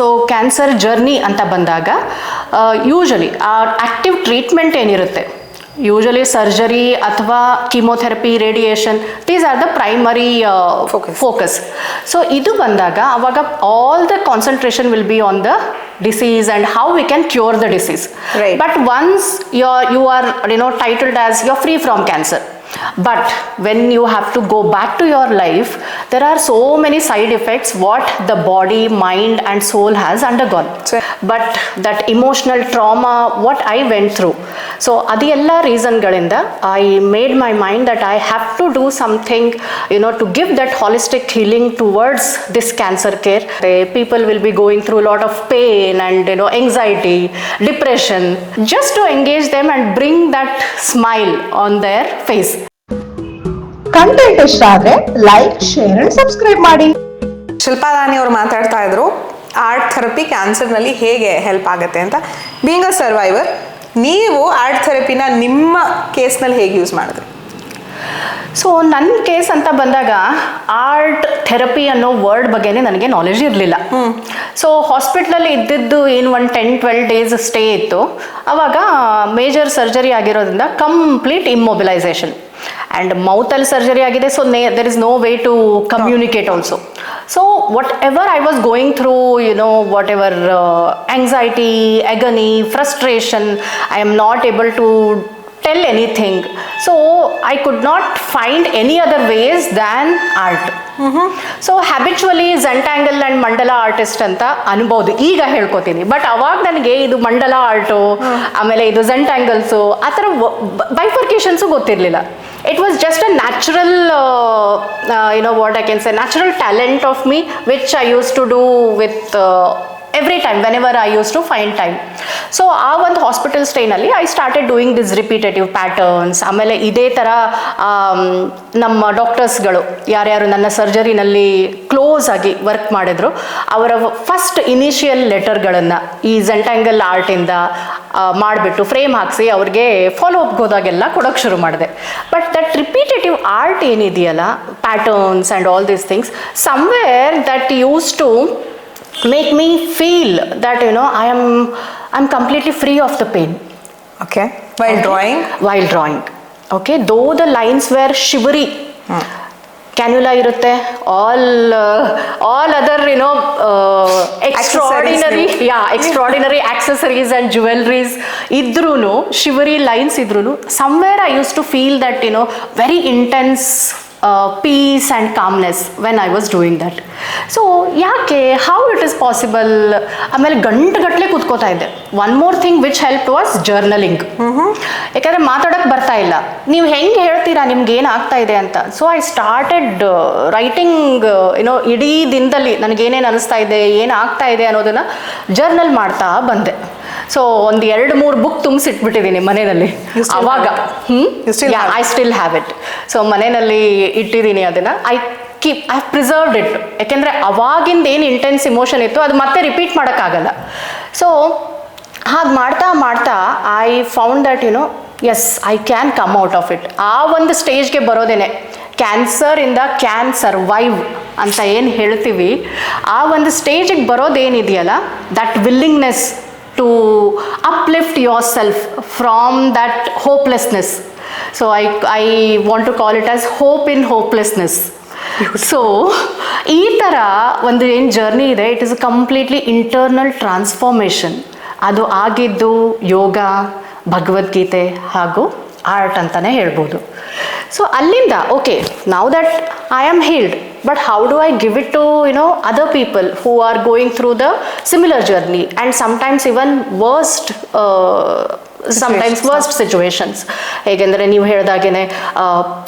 So cancer journey ಅಂತ ಬಂದಾಗ usually ಆ ಆ್ಯಕ್ಟಿವ್ ಟ್ರೀಟ್ಮೆಂಟ್ ಏನಿರುತ್ತೆ, ಯೂಶಲಿ ಸರ್ಜರಿ ಅಥವಾ chemotherapy, radiation, these are the primary focus. So ಇದು ಬಂದಾಗ ಅವಾಗ all the concentration will be on the disease and how we can cure the disease. Right. But once you are titled as you're free from cancer, but when you have to go back to your life, there are so many side effects what the body, mind and soul has undergone. But that emotional trauma what I went through, so adi ella reason galinda I made my mind that I have to do something to give that holistic healing towards this cancer care. People will be going through a lot of pain and anxiety, depression, just to engage them and bring that smile on their face. Content ಇಷ್ಟ ಆದ್ರೆ like, share and subscribe ಮಾಡಿ. ಶಿಲ್ಪಾ ದಾನಿ ಅವರು ಮಾತಾಡ್ತಾ ಇದ್ರು art therapy ಕ್ಯಾನ್ಸರ್ನಲ್ಲಿ ಹೇಗೆ help ಆಗುತ್ತೆ ಅಂತ. Being a survivor, ನೀವು ಆರ್ಟ್ ಥೆರಪಿನ ನಿಮ್ಮ ಕೇಸ್ನಲ್ಲಿ ಹೇಗೆ ಯೂಸ್ ಮಾಡಿದ್ರಿ? ಸೊ ನನ್ನ ಕೇಸ್ ಅಂತ ಬಂದಾಗ ಆರ್ಟ್ ಥೆರಪಿ ಅನ್ನೋ ವರ್ಡ್ ಬಗ್ಗೆನೇ ನನಗೆ ನಾಲೆಜ್ ಇರಲಿಲ್ಲ. ಸೊ ಹಾಸ್ಪಿಟ್ಲಲ್ಲಿ ಇದ್ದಿದ್ದು ಏನು ಒಂದು 10-12 ಡೇಸ್ ಸ್ಟೇ ಇತ್ತು. ಆವಾಗ ಮೇಜರ್ ಸರ್ಜರಿ ಆಗಿರೋದ್ರಿಂದ ಕಂಪ್ಲೀಟ್ ಇಮ್ಮೊಬಿಲೈಸೇಷನ್ ಆ್ಯಂಡ್ ಮೌತಲ್ಲಿ ಸರ್ಜರಿ ಆಗಿದೆ. So there is no way to communicate also. So whatever I was going through whatever anxiety, agony, frustration, I am not able to tell anything. So I could not find any other ways than art. So habitually zentangle and mandala artist ಅಂತ ಅನ್ಬೋದು ಈಗ ಹೇಳ್ಕೊತೀನಿ. But ಅವಾಗ ನನಗೆ ಇದು ಮಂಡಲ art, ಆಮೇಲೆ ಇದು ಝೆಂಟ್ಯಾಂಗಲ್ಸು, ಆ ಥರ ಬೈಫರ್ಕೇಷನ್ಸು ಗೊತ್ತಿರಲಿಲ್ಲ. It was just a natural, what I can say, natural talent of me, which I used to do with every time, whenever I used to find time. So ಆ ಒಂದು ಹಾಸ್ಪಿಟಲ್ ಸ್ಟೇನಲ್ಲಿ I started doing this repetitive patterns. ಆಮೇಲೆ ಇದೇ ಥರ ನಮ್ಮ ಡಾಕ್ಟರ್ಸ್ಗಳು ಯಾರ್ಯಾರು ನನ್ನ ಸರ್ಜರಿನಲ್ಲಿ close ಆಗಿ ವರ್ಕ್ ಮಾಡಿದ್ರು ಅವರ ಫಸ್ಟ್ ಇನಿಷಿಯಲ್ ಲೆಟರ್ಗಳನ್ನು ಈ ಝೆಂಟ್ಯಾಂಗಲ್ ಆರ್ಟಿಂದ ಮಾಡಿಬಿಟ್ಟು ಫ್ರೇಮ್ ಹಾಕಿಸಿ ಅವ್ರಿಗೆ ಫಾಲೋ ಅಪ್ ಹೋದಾಗೆಲ್ಲ ಕೊಡೋಕ್ಕೆ ಶುರು ಮಾಡಿದೆ. ಬಟ್ ದಟ್ ರಿಪೀಟೇಟಿವ್ ಆರ್ಟ್ ಏನಿದೆಯಲ್ಲ, patterns and all these things, somewhere that use to make me feel that I'm completely free of the pain. Okay. While drawing. Okay. Though the lines were shivery, cannula irutte, all other extraordinary accessories and jewelries idrunu, shivery lines idrunu, somewhere I used to feel that very intense peace and calmness when I was doing that. So ಯಾಕೆ, how it is possible? ಆಮೇಲೆ ಗಂಟೆಗಟ್ಟಲೆ ಕೂತ್ಕೋತಾ ಇದ್ದೆ. One more thing which help was journaling. ಯಾಕಂದರೆ ಮಾತಾಡೋಕ್ಕೆ ಬರ್ತಾ ಇಲ್ಲ, ನೀವು ಹೆಂಗೆ ಹೇಳ್ತೀರಾ ನಿಮ್ಗೆ ಏನು ಆಗ್ತಾ ಇದೆ ಅಂತ. ಸೊ ಐ ಸ್ಟಾರ್ಟೆಡ್ ರೈಟಿಂಗ್, ಇಡೀ ದಿನದಲ್ಲಿ ನನಗೇನೇನು ಅನಿಸ್ತಾ ಇದೆ, ಏನು ಆಗ್ತಾ ಇದೆ ಅನ್ನೋದನ್ನು ಜರ್ನಲ್ ಮಾಡ್ತಾ ಬಂದೆ. ಸೊ ಒಂದು 2-3 ಬುಕ್ ತುಂಬಿಸಿಟ್ಬಿಟ್ಟಿದ್ದೀನಿ ಮನೆಯಲ್ಲಿ ಅವಾಗ. I still have it. So ಮನೆಯಲ್ಲಿ ಇಟ್ಟಿದ್ದೀನಿ ಅದನ್ನು. I preserved it. ಯಾಕೆಂದರೆ ಅವಾಗಿಂದ ಏನು ಇಂಟೆನ್ಸ್ ಇಮೋಷನ್ ಇತ್ತು ಅದು ಮತ್ತೆ ರಿಪೀಟ್ ಮಾಡೋಕ್ಕಾಗಲ್ಲ. ಸೊ ಹಾಗೆ ಮಾಡ್ತಾ ಮಾಡ್ತಾ I found that as I can come out of it. ಆ ಒಂದು ಸ್ಟೇಜ್ಗೆ ಬರೋದೇನೆ ಕ್ಯಾನ್ಸರಿಂದ ಕ್ಯಾನ್ ಸರ್ವೈವ್ ಅಂತ ಏನು ಹೇಳ್ತೀವಿ, ಆ ಒಂದು ಸ್ಟೇಜಿಗೆ ಬರೋದೇನಿದೆಯಲ್ಲ, that willingness to uplift yourself from that hopelessness. So I want to call it as hope in hopelessness. So ಈ ಥರ ಒಂದು ಏನು ಜರ್ನಿ ಇದೆ, it is a completely internal transformation. ಅದು ಆಗಿದ್ದು ಯೋಗ, ಭಗವದ್ಗೀತೆ ಹಾಗೂ ಆರ್ಟ್ ಅಂತಲೇ ಹೇಳ್ಬೋದು. ಸೊ ಅಲ್ಲಿಂದ okay, now that I am healed, but how do I give it to other people who are going through the similar journey and sometimes even worst situations. ಹೇಗೆಂದರೆ ನೀವು ಹೇಳಿದಾಗೇ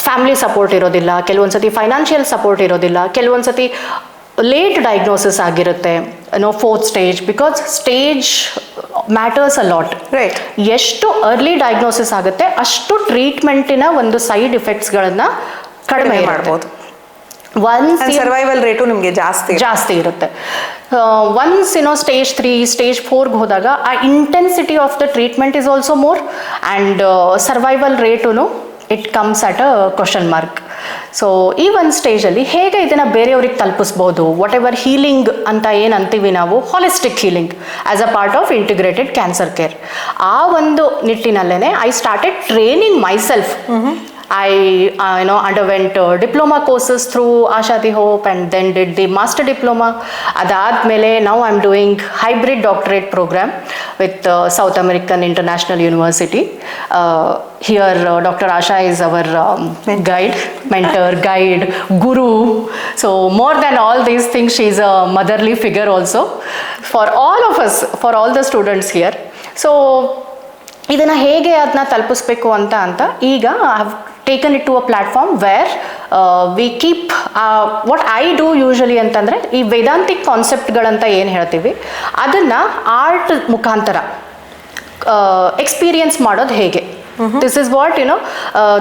family support ಇರೋದಿಲ್ಲ, ಕೆಲವೊಂದ್ಸತಿ financial support ಇರೋದಿಲ್ಲ, ಕೆಲವೊಂದ್ಸತಿ late diagnosis ಆಗಿರುತ್ತೆ, 4th stage, because stage matters a lot. Right. ಎಷ್ಟು early diagnosis ಆಗುತ್ತೆ ಅಷ್ಟು ಟ್ರೀಟ್ಮೆಂಟಿನ ಒಂದು side ಎಫೆಕ್ಟ್ಸ್ಗಳನ್ನು ಕಡಿಮೆ ಮಾಡ್ಬೋದು. ಸರ್ವೈವಲ್ ರೇಟು ನಿಮಗೆ ಜಾಸ್ತಿ ಇರುತ್ತೆ. ಒನ್ಸ್ ಸ್ಟೇಜ್ 3, ಸ್ಟೇಜ್ 4ಗೆ ಹೋದಾಗ ಆ intensity of the treatment is also more, and survival rate it comes at a question mark. So ಈ ಒಂದು ಸ್ಟೇಜಲ್ಲಿ ಹೇಗೆ ಇದನ್ನು ಬೇರೆಯವ್ರಿಗೆ ತಲುಪಿಸ್ಬೋದು, ವಾಟ್ ಎವರ್ ಹೀಲಿಂಗ್ ಅಂತ ಏನು ಅಂತೀವಿ ನಾವು, holistic healing as a part of integrated cancer care, ಆ ಒಂದು ನಿಟ್ಟಿನಲ್ಲೇ I started training myself. I underwent diploma courses through Asha the Hope and then did the master diploma. Adadmele now I'm doing hybrid doctorate program with South American International University. Here Dr. Asha is our guide, mentor, guide, guru. So more than all these things, she is a motherly figure also for all of us, for all the students here. So ಇದನ್ನು ಹೇಗೆ ಅದನ್ನ ತಲುಪಿಸ್ಬೇಕು ಅಂತ ಈಗ I have taken it to a platform where we keep what I do usually ಅಂತಂದರೆ ಈ ವೇದಾಂತಿಕ್ ಕಾನ್ಸೆಪ್ಟ್ಗಳಂತ ಏನು ಹೇಳ್ತೀವಿ ಅದನ್ನು ಆರ್ಟ್ ಮುಖಾಂತರ ಎಕ್ಸ್ಪೀರಿಯನ್ಸ್ ಮಾಡೋದು ಹೇಗೆ. This is what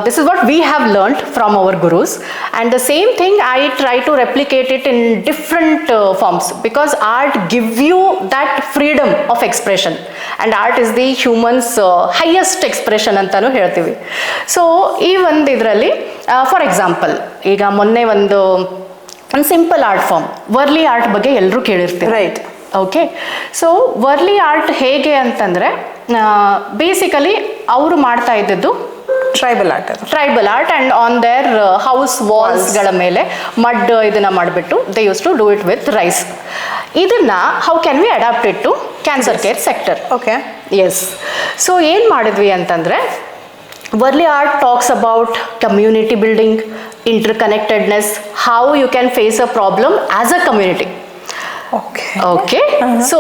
this is what we have learned from our gurus, and the same thing I try to replicate it in different forms, because art gives you that freedom of expression, and art is the human's highest expression ಅಂತಲೂ ಹೇಳ್ತೀವಿ. So ಈ ಒಂದು ಇದರಲ್ಲಿ for example ಈಗ ಮೊನ್ನೆ ಒಂದು simple art form Warli art ಬಗ್ಗೆ ಎಲ್ಲರೂ ಕೇಳಿರ್ತೀವಿ, right? Okay, so Warli art ಹೇಗೆ ಅಂತಂದರೆ ಬೇಸಿಕಲಿ ಅವರು ಮಾಡ್ತಾ ಇದ್ದದ್ದು tribal art and on their house ವಾಲ್ಸ್ಗಳ ಮೇಲೆ ಮಡ್ ಇದನ್ನು ಮಾಡಿಬಿಟ್ಟು they use to do it with rice. ಇದನ್ನು how can we adapt it to cancer care sector? Okay, yes. So ಏನು ಮಾಡಿದ್ವಿ ಅಂತಂದರೆ Warli art talks about community building, interconnectedness, how you can face a problem as a community. Okay, so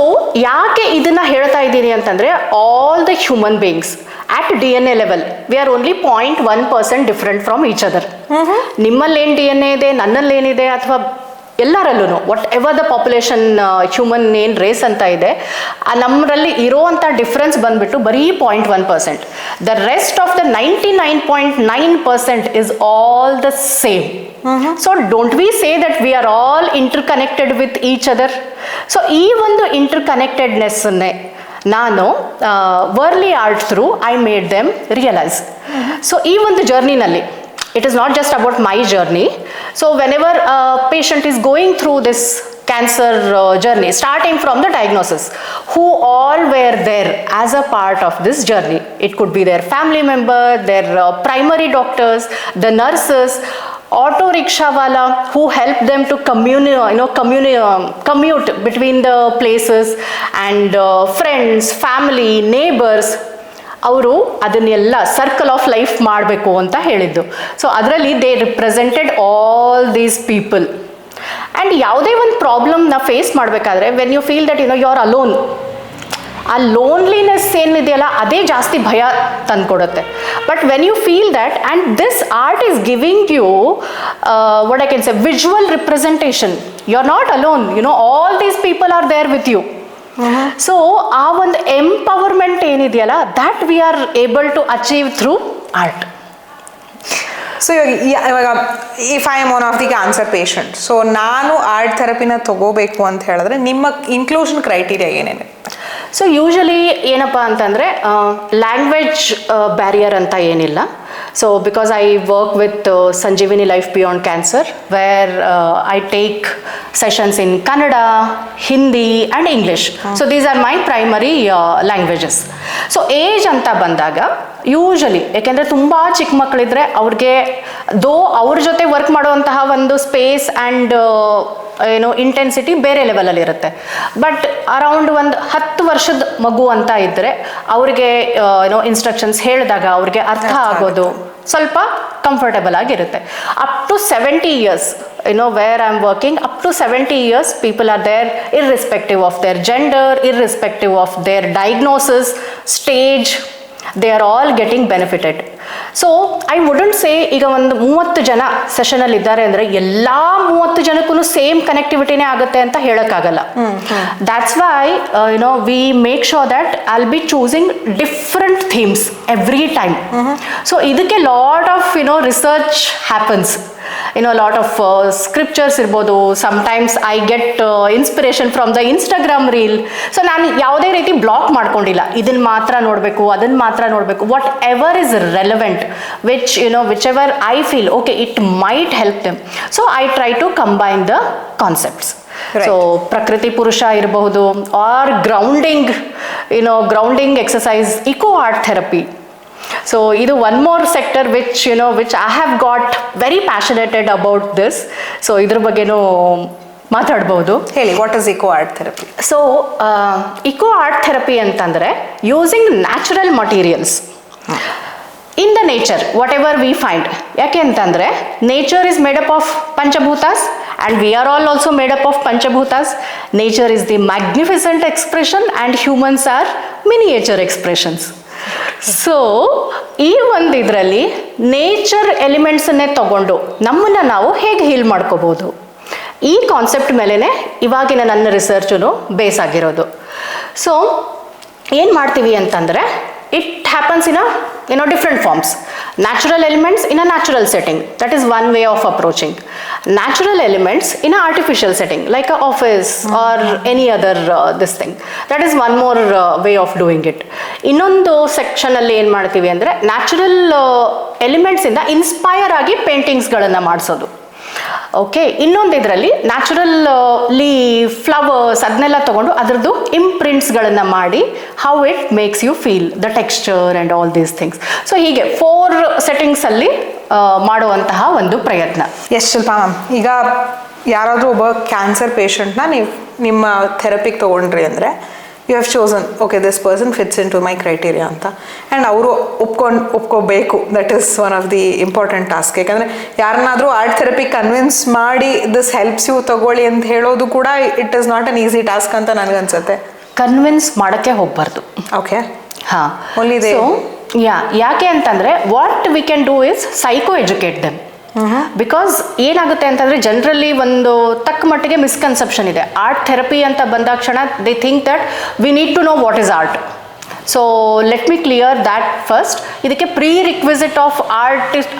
ಯಾಕೆ ಇದನ್ನ ಹೇಳ್ತಾ ಇದ್ದೀನಿ ಅಂತಂದರೆ all the human beings at DNA level we are only 0.1% different from each other. ನಿಮ್ಮಲ್ಲಿ ಏನು DNA ಇದೆ, ನನ್ನಲ್ಲಿ ಏನಿದೆ, ಅಥವಾ ಎಲ್ಲರಲ್ಲೂ what ever the population human ಏನು ರೇಸ್ ಅಂತ ಇದೆ ನಮ್ಮರಲ್ಲಿ ಇರೋವಂಥ ಡಿಫ್ರೆನ್ಸ್ ಬಂದ್ಬಿಟ್ಟು ಬರೀ 0.1%. The rest of the 99.9% is all the same. So don't we say that we are all interconnected with each other. So ಈ ಒಂದು ಇಂಟರ್ಕನೆಕ್ಟೆಡ್ನೆಸ್ಸನ್ನೇ ನಾನು Warli art through I made them realise. So ಈ ಒಂದು ಜರ್ನಿನಲ್ಲಿ it is not just about my journey. So whenever a patient is going through this cancer journey, starting from the diagnosis, who all were there as a part of this journey? It could be their family member, their primary doctors, the nurses, auto rickshaw wala who help them to commute between the places, and friends, family, neighbors. ಅವರು ಅದನ್ನೆಲ್ಲ circle of life ಮಾಡಬೇಕು ಅಂತ ಹೇಳಿದ್ದು. So ಅದರಲ್ಲಿ they represented all these people. And ಯಾವುದೇ ಒಂದು ಪ್ರಾಬ್ಲಮ್ನ face ಮಾಡಬೇಕಾದ್ರೆ when you feel that you are alone, ಆ ಲೋನ್ಲಿನೆಸ್ ಏನಿದೆಯಲ್ಲ ಅದೇ ಜಾಸ್ತಿ ಭಯ ತಂದುಕೊಡುತ್ತೆ. But when you feel that and this art is giving you what I can say visual representation, you are not alone, all these people are there with you. So ಆ ಒಂದು empowerment ಏನಿದೆಯಲ್ಲ that we are able to achieve through art. So ಇವಾಗ if I am one of the cancer patient, so ನಾನು art ಥೆರಪಿನ ತಗೋಬೇಕು ಅಂತ ಹೇಳಿದ್ರೆ ನಿಮ್ಮ inclusion criteria ಏನೇನು? ಸೊ ಯೂಶಲಿ ಏನಪ್ಪ ಅಂತಂದರೆ ಲ್ಯಾಂಗ್ವೇಜ್ ಬ್ಯಾರಿಯರ್ ಅಂತ ಏನಿಲ್ಲ. So because I work with Sanjeevani Life Beyond Cancer, where I take sessions in Kannada, Hindi and English. So these are my primary languages. So age anta bandaga usually ಯಾಕೆಂದರೆ ತುಂಬ ಚಿಕ್ಕ ಮಕ್ಕಳಿದ್ರೆ ಅವ್ರಿಗೆ ಅವ್ರ ಜೊತೆ work ಮಾಡುವಂತಹ ಒಂದು ಸ್ಪೇಸ್ ಆ್ಯಂಡ್ ಇಂಟೆನ್ಸಿಟಿ ಬೇರೆ ಲೆವೆಲಲ್ಲಿ ಇರುತ್ತೆ. ಬಟ್ ಅರೌಂಡ್ ಒಂದು 10 ವರ್ಷದ ಮಗು ಅಂತ ಇದ್ದರೆ ಅವ್ರಿಗೆ ಇನ್ಸ್ಟ್ರಕ್ಷನ್ಸ್ ಹೇಳಿದಾಗ ಅವ್ರಿಗೆ ಅರ್ಥ ಆಗೋದು ಸ್ವಲ್ಪ ಕಂಫರ್ಟಬಲ್ ಆಗಿರುತ್ತೆ. Up to 70 years, where I'm working, up to 70 years people are there, irrespective of their gender, irrespective of their diagnosis stage, they are all getting benefited. So I wouldn't say ಈಗ ಒಂದು 30 ಜನ ಸೆಷನಲ್ಲಿ ಇದ್ದಾರೆ ಅಂದರೆ ಎಲ್ಲ 30 ಜನಕ್ಕೂ same ಕನೆಕ್ಟಿವಿಟಿನೇ ಆಗುತ್ತೆ ಅಂತ ಹೇಳೋಕ್ಕಾಗಲ್ಲ. That's why we make sure that I will be choosing different themes every time. So ಇದಕ್ಕೆ lot of research happens. Lot of scriptures ಇರ್ಬೋದು. Sometimes I get inspiration from the Instagram reel. So ನಾನು ಯಾವುದೇ ರೀತಿ block ಮಾಡ್ಕೊಂಡಿಲ್ಲ, ಇದನ್ನು ಮಾತ್ರ ನೋಡಬೇಕು, ಅದನ್ನು ಮಾತ್ರ ನೋಡಬೇಕು. Whatever is relevant, whichever I feel okay it might help them. So I try to combine the concepts. So ಪ್ರಕೃತಿ ಪುರುಷ ಇರಬಹುದು, or grounding exercise, eco art therapy. So ಇದು one more sector which I have got very passionated about this. So ಇದ್ರ ಬಗ್ಗೆನೂ ಮಾತಾಡ್ಬೋದು. ಹೇಳಿ, what is eco art therapy? So eco art therapy ಅಂತಂದರೆ using natural materials in the nature, what ever we find. ಯಾಕೆ ಅಂತಂದರೆ nature is made up of panchabhutas and we are all also made up of panchabhutas. Nature is the magnificent expression and humans are miniature expressions. So ಈ ಒಂದು ಇದರಲ್ಲಿ nature ಎಲಿಮೆಂಟ್ಸನ್ನೇ ತಗೊಂಡು ನಮ್ಮನ್ನು ನಾವು ಹೇಗೆ heal ಮಾಡ್ಕೋಬೋದು, ಈ ಕಾನ್ಸೆಪ್ಟ್ ಮೇಲೇ ಇವಾಗಿನ ನನ್ನ ರಿಸರ್ಚು ಬೇಸ್ ಆಗಿರೋದು. ಸೊ ಏನು ಮಾಡ್ತೀವಿ ಅಂತಂದರೆ it happens in a different forms. Natural elements in a natural setting, that is one way of approaching. Natural elements in a artificial setting like a office or any other this thing, that is one more way of doing it. ಇನ್ನೊಂದು section ಅಲ್ಲಿ ಏನು ಮಾಡ್ತೀವಿ ಅಂದರೆ natural elements ಇಂದ inspire ಆಗಿ ಪೇಂಟಿಂಗ್ಸ್ಗಳನ್ನು ಮಾಡಿಸೋದು. Okay, ಇನ್ನೊಂದು ಇದರಲ್ಲಿ ನ್ಯಾಚುರಲ್ಲಿ ಫ್ಲವರ್ಸ್ ಅದನ್ನೆಲ್ಲ ತೊಗೊಂಡು ಅದರದ್ದು ಇಂಪ್ರಿಂಟ್ಸ್ಗಳನ್ನು ಮಾಡಿ how it makes you feel the texture and all these things. So ಹೀಗೆ 4 ಸೆಟ್ಟಿಂಗ್ಸಲ್ಲಿ ಮಾಡುವಂತಹ ಒಂದು ಪ್ರಯತ್ನ. ಎಸ್ ಶಿಲ್ಪಾ ಮ್ಯಾಮ್, ಈಗ ಯಾರಾದರೂ ಒಬ್ಬ ಕ್ಯಾನ್ಸರ್ ಪೇಷಂಟ್ನ ನೀವು ನಿಮ್ಮ ಥೆರಪಿಗೆ ತೊಗೊಂಡ್ರಿ ಅಂದರೆ you have chosen okay this person fits into my criteria ಅಂತ, ಆ್ಯಂಡ್ ಅವರು ಒಪ್ಕೋಬೇಕು. That is one of the important task. ಯಾಕಂದರೆ ಯಾರನ್ನಾದರೂ ಆರ್ಟ್ ಥೆರಪಿ ಕನ್ವಿನ್ಸ್ ಮಾಡಿ ದಿಸ್ ಹೆಲ್ಪ್ಸ್ ಯು ತಗೊಳ್ಳಿ ಅಂತ ಹೇಳೋದು ಕೂಡ it is not an easy task ಅಂತ ನನಗನ್ಸುತ್ತೆ. ಕನ್ವಿನ್ಸ್ ಮಾಡೋಕ್ಕೆ ಹೋಗಬಾರ್ದು. ಓಕೆ, ಹಾಂ, ಓನ್ಲಿ ದೇ. ಯಾಕೆ ಅಂತಂದರೆ what we can do is psycho educate them. Because ಏನಾಗುತ್ತೆ ಅಂತಂದರೆ ಜನರಲ್ಲಿ ಒಂದು ತಕ್ಕ ಮಟ್ಟಿಗೆ ಮಿಸ್ಕನ್ಸೆಪ್ಷನ್ ಇದೆ. ಆರ್ಟ್ ಥೆರಪಿ ಅಂತ ಬಂದಾಕ್ಷಣ they think that we need to know what is art. So let me clear that first. ಇದಕ್ಕೆ prerequisite of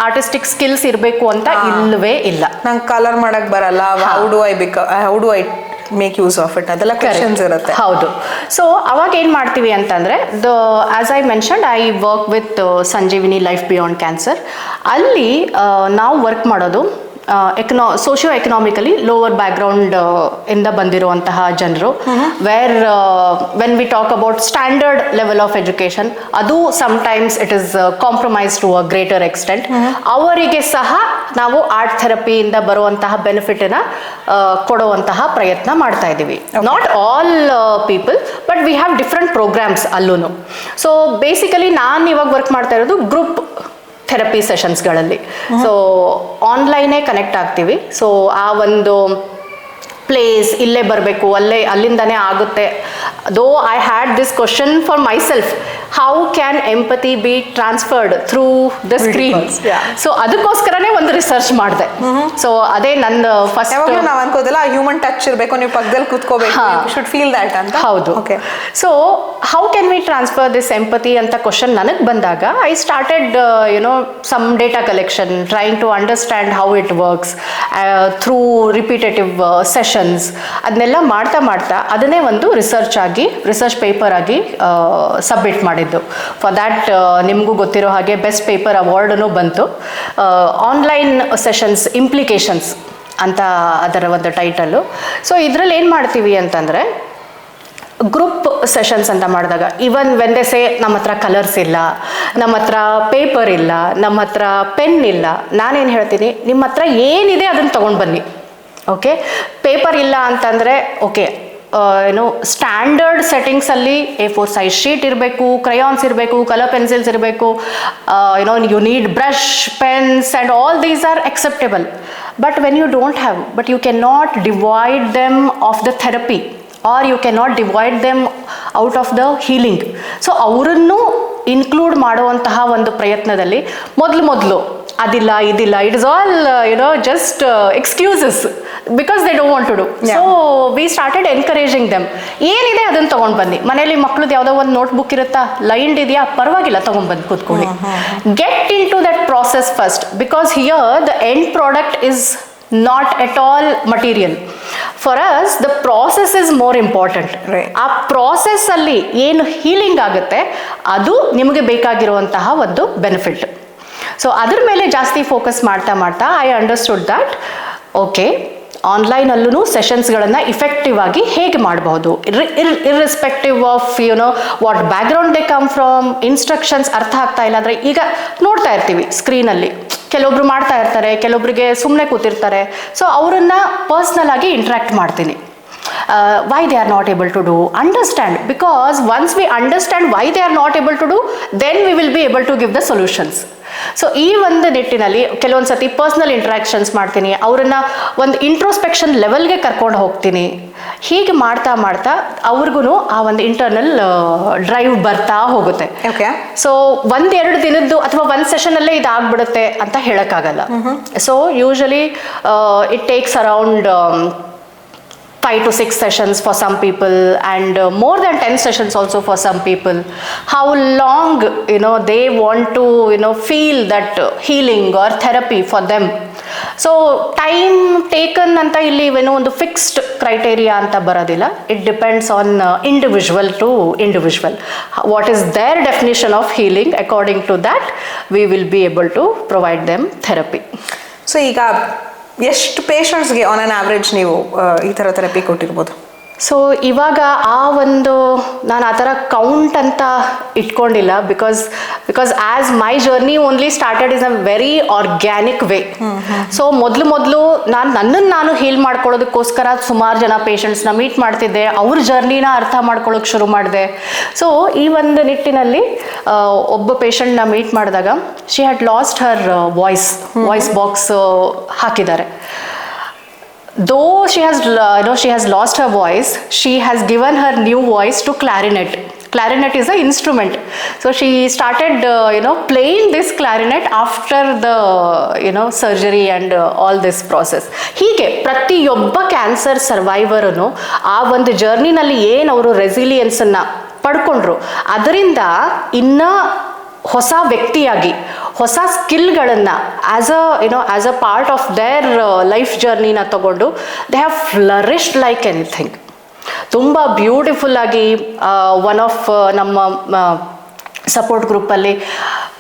artistic skills ಇರಬೇಕು ಅಂತ ಇಲ್ಲವೇ ಇಲ್ಲ. ನಂಗೆ ಕಲರ್ ಮಾಡಕ್ಕೆ ಬರಲ್ಲ, how do I make use of it, ಅದೆಲ್ಲ ಕ್ವೆಶ್ಚನ್ಸ್ ಇರುತ್ತೆ. ಹೌದು. ಸೊ ಅವಾಗ ಏನು ಮಾಡ್ತೀವಿ ಅಂತಂದರೆ as I mentioned I work with Sanjeevini life beyond cancer. ಅಲ್ಲಿ ನಾವು ವರ್ಕ್ ಮಾಡೋದು ಸೋಷಿಯೋ ಎಕನಾಮಿಕಲಿ ಲೋವರ್ ಬ್ಯಾಕ್ಗ್ರೌಂಡ್ ಇಂದ ಬಂದಿರುವಂತಹ ಜನರು, where when we talk about standard level of education, ಅದು sometimes it is compromise to a greater extent. ಅವರಿಗೆ ಸಹ ನಾವು ಆರ್ಟ್ ಥೆರಪಿಯಿಂದ ಬರುವಂತಹ ಬೆನಿಫಿಟನ್ನ ಕೊಡುವಂತಹ ಪ್ರಯತ್ನ ಮಾಡ್ತಾ ಇದ್ದೀವಿ. Not all people, but we have different programmes ಅಲ್ಲೂ. ಸೊ ಬೇಸಿಕಲಿ ನಾನು ಇವಾಗ ವರ್ಕ್ ಮಾಡ್ತಾ ಇರೋದು ಗ್ರೂಪ್ ಥೆರಪಿ ಸೆಷನ್ಸ್ಗಳಲ್ಲಿ. ಸೊ ಆನ್ಲೈನೇ ಕನೆಕ್ಟ್ ಆಗ್ತೀವಿ. ಸೊ ಆ ಒಂದು ಪ್ಲೇಸ್ ಇಲ್ಲೇ ಬರಬೇಕು, ಅಲ್ಲಿಂದನೇ ಆಗುತ್ತೆ. Though I had this question for myself, how can empathy be transferred through the screen? So ಅದಕ್ಕೋಸ್ಕರನೇ ಒಂದು ರಿಸರ್ಚ್ ಮಾಡಿದೆ. ಸೊ ಅದೇ ನನ್ನ ಫಸ್ಟ್. ನಾವು ಅನ್ಕೋದಿಲ್ಲ ಹ್ಯೂಮನ್ ಟಚ್ ಇರಬೇಕು, ನೀವು ಪಕ್ಕದಲ್ಲಿ ಕೂತ್ಕೋಬೇಕು, ಶುಡ್ ಫೀಲ್ ದ್ಯಾಟ್ ಅಂತ. ಹೌದು. Okay, so how can we transfer this empathy ಅಂತ ಕ್ವಶನ್ ನನಗೆ ಬಂದಾಗ I started some data collection, trying to understand how it works through repetitive sessions. ಅದನ್ನೆಲ್ಲ ಮಾಡ್ತಾ ಅದನ್ನೇ ಒಂದು ರಿಸರ್ಚ್ ಪೇಪರ್ ಆಗಿ ಸಬ್ಮಿಟ್ ಮಾಡಿದ್ದು. ಫಾರ್ ದ್ಯಾಟ್ ನಿಮಗೂ ಗೊತ್ತಿರೋ ಹಾಗೆ ಬೆಸ್ಟ್ ಪೇಪರ್ ಅವಾರ್ಡೂ ಬಂತು. ಆನ್ಲೈನ್ ಸೆಷನ್ಸ್ ಇಂಪ್ಲಿಕೇಶನ್ಸ್ ಅಂತ ಅದರ ಒಂದು ಟೈಟಲ್ಲು. ಸೊ ಇದರಲ್ಲಿ ಏನು ಮಾಡ್ತೀವಿ ಅಂತಂದರೆ ಗ್ರೂಪ್ ಸೆಷನ್ಸ್ ಅಂತ ಮಾಡಿದಾಗ ಇವನ್ ವೆನ್ ದೇ ಸೇ ನಮ್ಮ ಹತ್ರ ಕಲರ್ಸ್ ಇಲ್ಲ, ನಮ್ಮ ಹತ್ರ ಪೇಪರ್ ಇಲ್ಲ, ನಮ್ಮ ಹತ್ರ ಪೆನ್ ಇಲ್ಲ, ನಾನೇನು ಹೇಳ್ತೀನಿ, ನಿಮ್ಮ ಹತ್ರ ಏನಿದೆ ಅದನ್ನು ತೊಗೊಂಡು ಬನ್ನಿ. ಓಕೆ, ಪೇಪರ್ ಇಲ್ಲ ಅಂತಂದರೆ ಓಕೆ, ಸ್ಟ್ಯಾಂಡರ್ಡ್ ಸೆಟ್ಟಿಂಗ್ಸಲ್ಲಿ A4 ಸೈಜ್ ಶೀಟ್ ಇರಬೇಕು, ಕ್ರಯಾನ್ಸ್ ಇರಬೇಕು, ಕಲರ್ ಪೆನ್ಸಿಲ್ಸ್ ಇರಬೇಕು, you need brush, pens and all these are acceptable. But when you don't have, but you cannot divide them of the therapy, or you cannot divide them out of the healing. So ಅವರನ್ನು include ಮಾಡುವಂತಹ ಒಂದು ಪ್ರಯತ್ನದಲ್ಲಿ ಮೊದಲು ಅದಿಲ್ಲ ಇದಿಲ್ಲ, it is all just excuses because they don't want to do. So we started encouraging them. ಏನಿದೆ ಅದನ್ನು ತೊಗೊಂಡು ಬನ್ನಿ, ಮನೇಲಿ ಮಕ್ಳದ್ದು ಯಾವುದೋ ಒಂದು ನೋಟ್ಬುಕ್ ಇರುತ್ತಾ, ಲೈನ್ಡ್ ಇದೆಯಾ, ಪರವಾಗಿಲ್ಲ ತೊಗೊಂಡ್ಬಂದು ಕೂತ್ಕೊಳ್ಳಿ. Get into that process first, because here the end product is not at all material. For us the process is more important. ಆ ಪ್ರಾಸೆಸ್ ಅಲ್ಲಿ ಏನು ಹೀಲಿಂಗ್ ಆಗುತ್ತೆ ಅದು ನಿಮಗೆ ಬೇಕಾಗಿರುವಂತಹ ಒಂದು ಬೆನಿಫಿಟ್. ಸೊ ಅದ್ರ ಮೇಲೆ ಜಾಸ್ತಿ ಫೋಕಸ್ ಮಾಡ್ತಾ ಮಾಡ್ತಾ ಐ ಅಂಡರ್ಸ್ಟುಡ್ ದಟ್ ಓಕೆ, ಆನ್ಲೈನಲ್ಲೂ ಸೆಷನ್ಸ್ಗಳನ್ನು ಇಫೆಕ್ಟಿವ್ ಆಗಿ ಹೇಗೆ ಮಾಡಬಹುದು, irrespective of what background they come from. Instructions ಅರ್ಥ ಆಗ್ತಾ ಇಲ್ಲ ಅಂದರೆ ಈಗ ನೋಡ್ತಾ ಇರ್ತೀವಿ ಸ್ಕ್ರೀನಲ್ಲಿ, ಕೆಲವೊಬ್ರು ಮಾಡ್ತಾ ಇರ್ತಾರೆ, ಕೆಲವೊಬ್ಬರಿಗೆ ಸುಮ್ಮನೆ ಕೂತಿರ್ತಾರೆ. ಸೊ ಅವರನ್ನು ಪರ್ಸ್ನಲ್ ಆಗಿ ಇಂಟ್ರ್ಯಾಕ್ಟ್ ಮಾಡ್ತೀನಿ. Why they are not able to do, understand, because once we understand why they are not able to do, then we will be able to give the solutions. So ಈ ಒಂದು ನಿಟ್ಟಿನಲ್ಲಿ ಕೆಲವೊಂದು ಸತಿ personal interactions ಮಾಡ್ತೀನಿ, ಅವರನ್ನು ಒಂದು introspection ಲೆವೆಲ್ಗೆ ಕರ್ಕೊಂಡು ಹೋಗ್ತೀನಿ. ಹೀಗೆ ಮಾಡ್ತಾ ಮಾಡ್ತಾ ಅವ್ರಿಗೂ ಆ ಒಂದು ಇಂಟರ್ನಲ್ ಡ್ರೈವ್ ಬರ್ತಾ ಹೋಗುತ್ತೆ. ಸೊ ಒಂದೆರಡು ದಿನದ್ದು ಅಥವಾ ಒಂದು ಸೆಷನಲ್ಲೇ ಇದಾಗ್ಬಿಡುತ್ತೆ ಅಂತ ಹೇಳೋಕ್ಕಾಗಲ್ಲ. So usually it takes around 5 to 6 sessions for some people and more than 10 sessions also for some people. How long they want to feel that healing or therapy for them. So time taken anta illi ಒಂದು fixed criteria ಅಂತ ಬರೋದಿಲ್ಲ. It depends on individual to individual. What is their definition of healing, according to that we will be able to provide them therapy. So ಈಗ ಎಷ್ಟು ಪೇಷಂಟ್ಸ್ಗೆ on on average ನೀವು ಈ ಥರ therapy ಕೊಟ್ಟಿರ್ಬೋದು? So ಇವಾಗ ನಾನು ಆ ಥರ ಕೌಂಟ್ ಅಂತ ಇಟ್ಕೊಂಡಿಲ್ಲ, because as my journey only started is a very organic way. So ಮೊದಲು ನಾನು ಹೀಲ್ ಮಾಡ್ಕೊಳ್ಳೋದಕ್ಕೋಸ್ಕರ ಸುಮಾರು ಜನ ಪೇಷಂಟ್ಸ್ನ ಮೀಟ್ ಮಾಡ್ತಿದ್ದೆ, ಅವ್ರ ಜರ್ನಿನ ಅರ್ಥ ಮಾಡ್ಕೊಳ್ಳೋಕೆ ಶುರು ಮಾಡಿದೆ. ಸೊ ಈ ಒಂದು ನಿಟ್ಟಿನಲ್ಲಿ ಒಬ್ಬ ಪೇಷಂಟ್ನ ಮೀಟ್ ಮಾಡಿದಾಗ she had last Har voice box ಹಾಕಿದ್ದಾರೆ. Though she has lost her voice, she has given her new voice to clarinet. Clarinet is an instrument. So she started playing this clarinet after the surgery and all this process. ಹೀಗೆ ಪ್ರತಿಯೊಬ್ಬ cancer ಸರ್ವೈವರನ್ನು ಆ ಒಂದು ಜರ್ನಿನಲ್ಲಿ ಏನು ಅವರು ರೆಸಿಲಿಯನ್ಸನ್ನು ಪಡ್ಕೊಂಡ್ರು, ಅದರಿಂದ ಇನ್ನು ಹೊಸ ವ್ಯಕ್ತಿಯಾಗಿ ಹೊಸ ಸ್ಕಿಲ್ಗಳನ್ನು as a part of their life ಜರ್ನಿನ ತಗೊಂಡು they have flourished like anything. ತುಂಬ ಬ್ಯೂಟಿಫುಲ್ಲಾಗಿ ಒನ್ ಆಫ್ ನಮ್ಮ ಸಪೋರ್ಟ್ ಗ್ರೂಪಲ್ಲಿ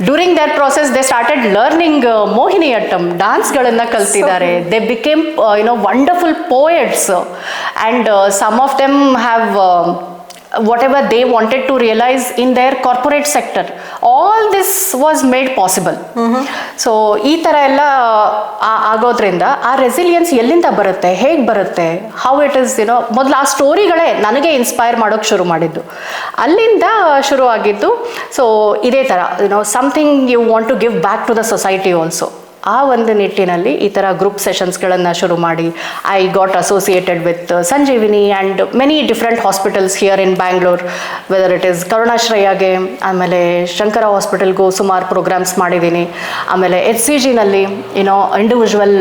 during that process they started learning Mohiniyattam ಡಾನ್ಸ್ಗಳನ್ನು ಕಲ್ತಿದ್ದಾರೆ. They became wonderful poets and some of them have whatever they wanted to realize in their corporate sector. All this was made possible. So ಈ ಥರ ಎಲ್ಲ ಆಗೋದ್ರಿಂದ ಆ resilience ಎಲ್ಲಿಂದ ಬರುತ್ತೆ, ಹೇಗೆ ಬರುತ್ತೆ, ಹೌ ಇಟ್ ಇಸ್ ಮೊದಲು ಆ ಸ್ಟೋರಿಗಳೇ ನನಗೆ ಇನ್ಸ್ಪೈರ್ ಮಾಡೋಕ್ಕೆ ಶುರು ಮಾಡಿದ್ದು, ಅಲ್ಲಿಂದ ಶುರು ಆಗಿದ್ದು. ಸೊ ಇದೇ ಥರ something you want to give back to the society also. ಆ ಒಂದು ನಿಟ್ಟಿನಲ್ಲಿ ಈ ಥರ ಗ್ರೂಪ್ ಸೆಷನ್ಸ್ಗಳನ್ನು ಶುರು ಮಾಡಿ I got associated with Sanjeevini and many different hospitals here in Bangalore, whether it is ಕರುಣಾಶ್ರಯಗೆ, ಆಮೇಲೆ ಶಂಕರ ಹಾಸ್ಪಿಟಲ್ಗೂ ಸುಮಾರು ಪ್ರೋಗ್ರಾಮ್ಸ್ ಮಾಡಿದ್ದೀನಿ. ಆಮೇಲೆ HCGನಲ್ಲಿ individual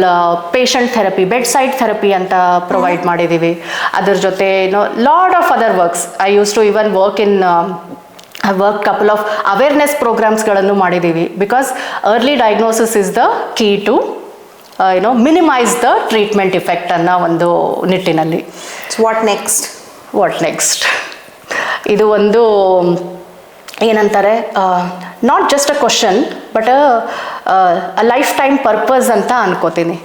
patient therapy, bed side therapy ಅಂತ ಪ್ರೊವೈಡ್ ಮಾಡಿದ್ದೀವಿ. ಅದ್ರ ಜೊತೆ lot of other works. I use to even work in couple of awareness programs-ಗಳನ್ನು ಮಾಡಿದ್ದೀವಿ. Because early diagnosis is the key to minimize the treatment effect ಅನ್ನೋ ಒಂದು ನಿಟ್ಟಿನಲ್ಲಿ. What next ಇದು ಒಂದು ಏನಂತಾರೆ, not just a question but a life time purpose ಅಂತ ಅನ್ಕೋತೀನಿ.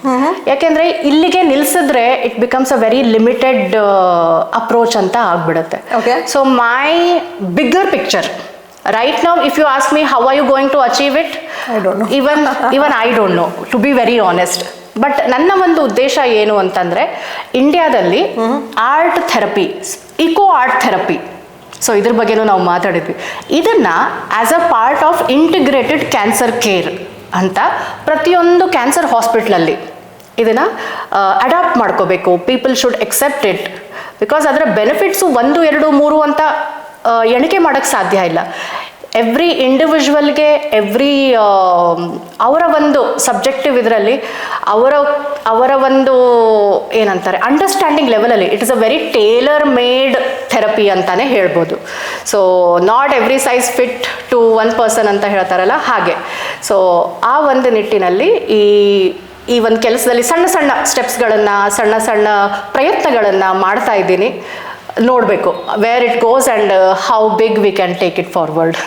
ಯಾಕೆಂದರೆ ಇಲ್ಲಿಗೆ ನಿಲ್ಲಿಸಿದ್ರೆ it becomes a very limited approach ಅಂತ ಆಗ್ಬಿಡುತ್ತೆ. So my bigger picture right now, if you ask me how are you going to achieve it, I don't know. even I don't know, to be very honest. But ನನ್ನ ಒಂದು ಉದ್ದೇಶ ಏನು ಅಂತಂದರೆ, ಇಂಡಿಯಾದಲ್ಲಿ art therapy, eco art therapy, so ಇದ್ರ ಬಗ್ಗೆನೂ ನಾವು ಮಾತಾಡಿದ್ವಿ. ಇದನ್ನು as a part of integrated cancer care ಅಂತ ಪ್ರತಿಯೊಂದು ಕ್ಯಾನ್ಸರ್ ಹಾಸ್ಪಿಟ್ಲಲ್ಲಿ ಇದನ್ನು ಅಡಾಪ್ಟ್ ಮಾಡ್ಕೋಬೇಕು. People should accept it, because ಅದರ ಬೆನಿಫಿಟ್ಸು 1, 2, 3 ಅಂತ ಎಣಿಕೆ ಮಾಡೋಕ್ಕೆ ಸಾಧ್ಯ ಇಲ್ಲ. ಎವ್ರಿ ಇಂಡಿವಿಜುವಲ್ಗೆ ಅವರ ಒಂದು ಸಬ್ಜೆಕ್ಟಿವ್ ಇದರಲ್ಲಿ ಅವರ ಒಂದು ಏನಂತಾರೆ ಅಂಡರ್ಸ್ಟ್ಯಾಂಡಿಂಗ್ ಲೆವೆಲಲ್ಲಿ it is a very tailor made therapy ಅಂತಾನೆ ಹೇಳ್ಬೋದು. So not every size fit to one person ಅಂತ ಹೇಳ್ತಾರಲ್ಲ ಹಾಗೆ. ಸೊ ಆ ಒಂದು ನಿಟ್ಟಿನಲ್ಲಿ ಈ ಒಂದು ಕೆಲಸದಲ್ಲಿ ಸಣ್ಣ ಸಣ್ಣ ಸ್ಟೆಪ್ಸ್ಗಳನ್ನು ಸಣ್ಣ ಪ್ರಯತ್ನಗಳನ್ನು ಮಾಡ್ತಾ ಇದ್ದೀನಿ. ನೋಡಬೇಕು where it goes and how big we can take it forward.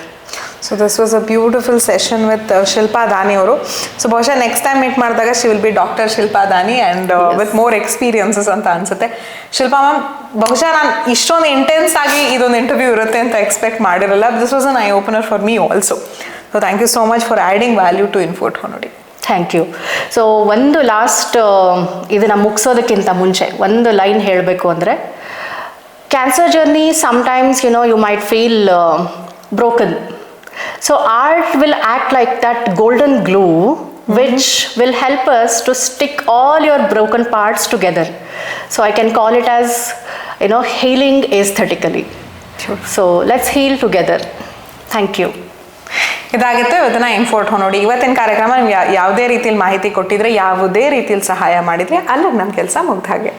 So this was a beautiful session with Shilpa Dani ಅವರು. ಸೊ ಬಹುಶಃ ನೆಕ್ಸ್ಟ್ ಟೈಮ್ ಮೀಟ್ ಮಾಡಿದಾಗ she will be doctor Shilpa Dani and with more experiences ಅಂತ ಅನ್ಸುತ್ತೆ. ಶಿಲ್ಪಾ ಮ್ಯಾಮ್, ಬಹುಶಃ ನಾನು ಇಷ್ಟೊಂದು intense ಆಗಿ ಇದೊಂದು ಇಂಟರ್ವ್ಯೂ ಇರುತ್ತೆ ಅಂತ ಎಕ್ಸ್ಪೆಕ್ಟ್ ಮಾಡಿರಲ್ಲ. This was an eye opener for me also. So thank you so much for adding value to ಇನ್ಫೋಟ್ ನೋಡಿ. Thank you. ಸೊ ಒಂದು ಲಾಸ್ಟ್ ಇದನ್ನು ಮುಗಿಸೋದಕ್ಕಿಂತ ಮುಂಚೆ ಒಂದು ಲೈನ್ ಹೇಳಬೇಕು ಅಂದರೆ, cancer journey sometimes you might feel broken. So art will act like that golden glue which will help us to stick all your broken parts together. So I can call it as healing aesthetically. Sure. So let's heal together. Thank you. ಇದಾಗಿತ್ತು ಇವತ್ತಿನ ಇನ್ಫೋಟ್ ನೋಡಿ. ಇವತ್ತಿನ ಕಾರ್ಯಕ್ರಮ ನಿಮ್ಗೆ ಯಾವುದೇ ರೀತಿಯಲ್ಲಿ ಮಾಹಿತಿ ಕೊಟ್ಟಿದ್ರೆ, ಯಾವುದೇ ರೀತಿಯಲ್ಲಿ ಸಹಾಯ ಮಾಡಿದ್ರೆ ಅಲ್ಲಿಗೆ ನಮ್ಮ ಕೆಲಸ ಮುಗ್ದ ಹಾಗೆ.